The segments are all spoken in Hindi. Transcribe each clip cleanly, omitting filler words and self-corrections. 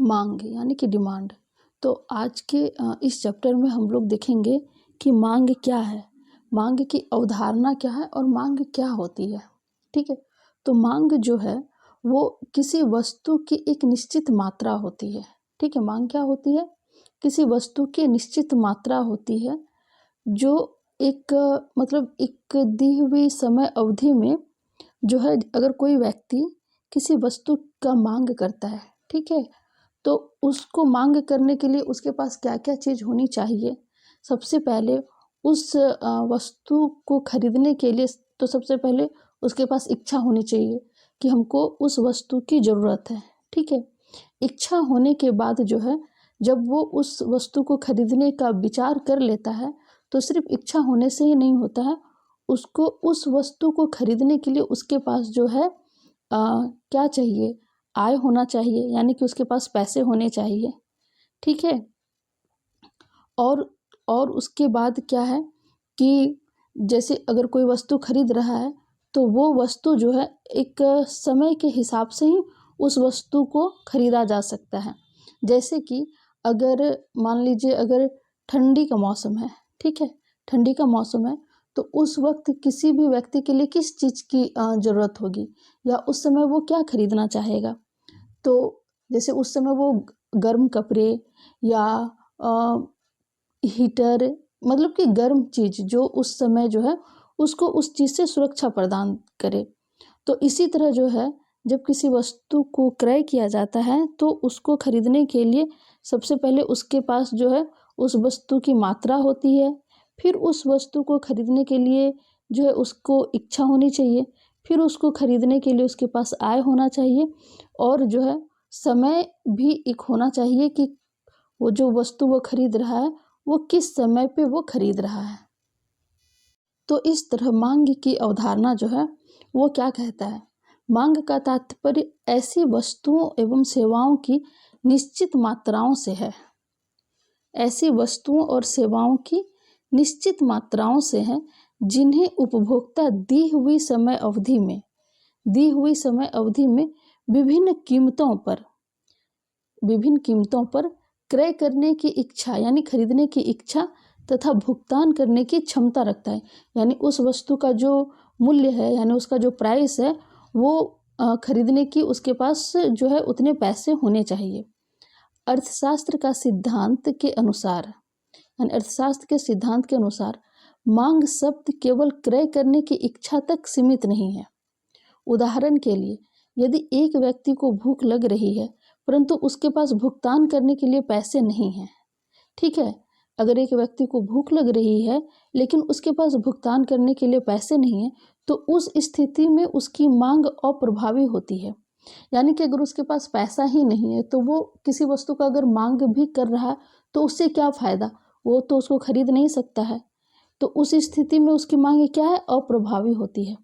मांग यानी कि डिमांड। तो आज के इस चैप्टर में हम लोग देखेंगे कि मांग क्या है, मांग की अवधारणा क्या है और मांग क्या होती है। ठीक है, तो मांग जो है वो किसी वस्तु की एक निश्चित मात्रा होती है। ठीक है, मांग क्या होती है? किसी वस्तु की निश्चित मात्रा होती है जो एक मतलब एक दी हुई समय अवधि में जो है, अगर कोई व्यक्ति किसी वस्तु का मांग करता है, ठीक है, तो उसको मांग करने के लिए उसके पास क्या क्या चीज़ होनी चाहिए। सबसे पहले उस वस्तु को खरीदने के लिए तो सबसे पहले उसके पास इच्छा होनी चाहिए कि हमको उस वस्तु की ज़रूरत है। ठीक है, इच्छा होने के बाद जो है, जब वो उस वस्तु को खरीदने का विचार कर लेता है, तो सिर्फ इच्छा होने से ही नहीं होता है, उसको उस वस्तु को खरीदने के लिए उसके पास जो है क्या चाहिए, आय होना चाहिए, यानी कि उसके पास पैसे होने चाहिए। ठीक है, और उसके बाद क्या है कि जैसे अगर कोई वस्तु खरीद रहा है तो वो वस्तु जो है एक समय के हिसाब से ही उस वस्तु को खरीदा जा सकता है। जैसे कि अगर मान लीजिए अगर ठंडी का मौसम है, ठीक है, ठंडी का मौसम है, तो उस वक्त किसी भी व्यक्ति के लिए किस चीज़ की ज़रूरत होगी या उस समय वो क्या खरीदना चाहेगा। तो जैसे उस समय वो गर्म कपड़े या हीटर, मतलब कि गर्म चीज़ जो उस समय जो है उसको उस चीज़ से सुरक्षा प्रदान करे। तो इसी तरह जो है, जब किसी वस्तु को क्रय किया जाता है तो उसको खरीदने के लिए सबसे पहले उसके पास जो है उस वस्तु की मात्रा होती है। फिर उस वस्तु को खरीदने के लिए जो है उसको इच्छा होनी चाहिए। फिर उसको खरीदने के लिए उसके पास आय होना चाहिए और जो है समय भी एक होना चाहिए कि वो जो वस्तु वो खरीद रहा है वो किस समय पे वो खरीद रहा है। तो इस तरह मांग की अवधारणा जो है वो क्या कहता है, मांग का तात्पर्य ऐसी वस्तुओं एवं सेवाओं की निश्चित मात्राओं से है। ऐसी वस्तुओं और सेवाओं की निश्चित मात्राओं से है जिन्हें उपभोक्ता दी हुई समय अवधि में विभिन्न कीमतों पर क्रय करने की इच्छा यानी खरीदने की इच्छा तथा भुगतान करने की क्षमता रखता है। यानी उस वस्तु का जो मूल्य है, यानी उसका जो प्राइस है, वो खरीदने की उसके पास जो है उतने पैसे होने चाहिए। अर्थशास्त्र के सिद्धांत के अनुसार मांग शब्द केवल क्रय करने की इच्छा तक सीमित नहीं है। उदाहरण के लिए, यदि एक व्यक्ति को भूख लग रही है परंतु उसके पास भुगतान करने के लिए पैसे नहीं हैं, ठीक है, अगर एक व्यक्ति को भूख लग रही है लेकिन उसके पास भुगतान करने के लिए पैसे नहीं हैं, तो उस स्थिति में उसकी मांग अप्रभावी होती है। यानी कि अगर उसके पास पैसा ही नहीं है तो वो किसी वस्तु का अगर मांग भी कर रहा है तो उससे क्या फ़ायदा, वो तो उसको खरीद नहीं सकता है। तो उस स्थिति में उसकी मांग क्या है, अप्रभावी होती है।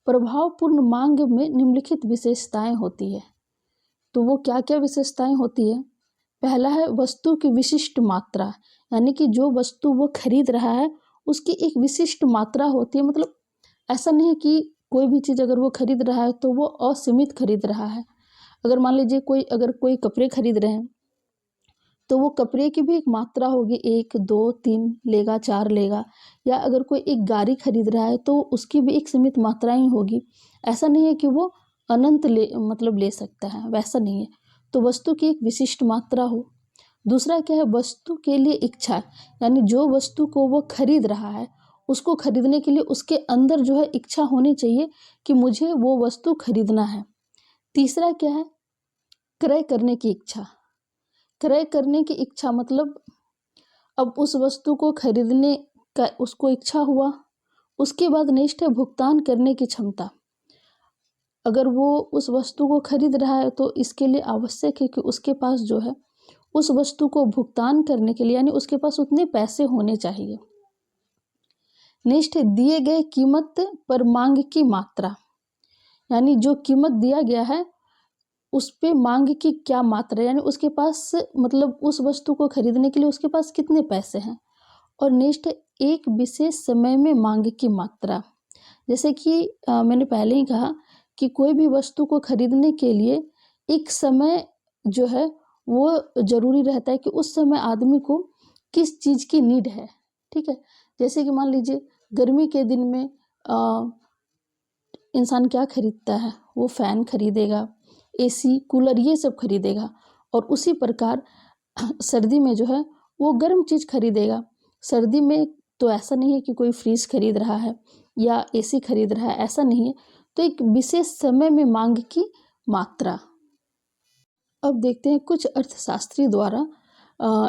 प्रभावपूर्ण मांग में निम्नलिखित विशेषताएं होती है। तो वो क्या क्या विशेषताएं होती है? पहला है वस्तु की विशिष्ट मात्रा, यानी कि जो वस्तु वो खरीद रहा है उसकी एक विशिष्ट मात्रा होती है। मतलब ऐसा नहीं कि कोई भी चीज़ अगर वो खरीद रहा है तो वो असीमित खरीद रहा है। अगर मान लीजिए अगर कोई कपड़े खरीद रहे हैं तो वो कपड़े की भी एक मात्रा होगी, 1 2 3 लेगा, 4 लेगा। या अगर कोई एक गाड़ी खरीद रहा है तो उसकी भी एक सीमित मात्रा ही होगी। ऐसा नहीं है कि वो अनंत ले सकता है, वैसा नहीं है। तो वस्तु की एक विशिष्ट मात्रा हो। दूसरा क्या है, वस्तु के लिए इच्छा, यानी जो वस्तु को वो खरीद रहा है उसको खरीदने के लिए उसके अंदर जो है इच्छा होनी चाहिए कि मुझे वो वस्तु खरीदना है। तीसरा क्या है, क्रय करने की इच्छा। क्रय करने की इच्छा मतलब अब उस वस्तु को खरीदने का उसको इच्छा हुआ, उसके बाद नेक्स्ट है भुगतान करने की क्षमता। अगर वो उस वस्तु को खरीद रहा है तो इसके लिए आवश्यक है कि उसके पास जो है उस वस्तु को भुगतान करने के लिए, यानी उसके पास उतने पैसे होने चाहिए। नेक्स्ट है दिए गए कीमत पर मांग की मात्रा, यानी जो कीमत दिया गया है उस पे मांग की क्या मात्रा, यानी उसके पास मतलब उस वस्तु को खरीदने के लिए उसके पास कितने पैसे हैं। और नेक्स्ट है एक विशेष समय में मांग की मात्रा। जैसे कि मैंने पहले ही कहा कि कोई भी वस्तु को खरीदने के लिए एक समय जो है वो ज़रूरी रहता है कि उस समय आदमी को किस चीज़ की नीड है। ठीक है, जैसे कि मान लीजिए गर्मी के दिन में इंसान क्या खरीदता है, वो फ़ैन खरीदेगा, एसी, कूलर ये सब खरीदेगा। और उसी प्रकार सर्दी में जो है वो गर्म चीज़ खरीदेगा। सर्दी में तो ऐसा नहीं है कि कोई फ्रिज खरीद रहा है या एसी खरीद रहा है, ऐसा नहीं है। तो एक विशेष समय में मांग की मात्रा। अब देखते हैं कुछ अर्थशास्त्री द्वारा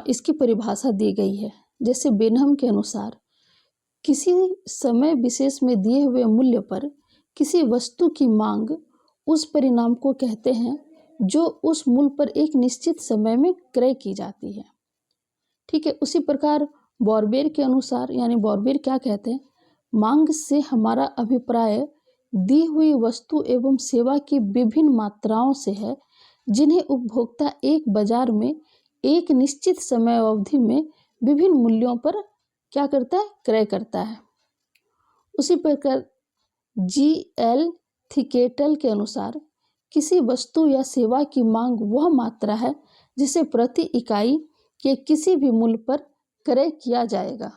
इसकी परिभाषा दी गई है। जैसे बेनहम के अनुसार किसी समय विशेष में दिए हुए मूल्य पर किसी वस्तु की मांग उस परिणाम को कहते हैं जो उस मूल्य पर एक निश्चित समय में क्रय की जाती है। ठीक है, उसी प्रकार बॉर्बेर के अनुसार, यानी बॉर्बेर क्या कहते हैं, मांग से हमारा अभिप्राय दी हुई वस्तु एवं सेवा की विभिन्न मात्राओं से है जिन्हें उपभोक्ता एक बाजार में एक निश्चित समय अवधि में विभिन्न मूल्यों पर क्या करता है, क्रय करता है। उसी प्रकार जी.एल. थिकेटल के अनुसार किसी वस्तु या सेवा की मांग वह मात्रा है जिसे प्रति इकाई के किसी भी मूल्य पर क्रय किया जाएगा।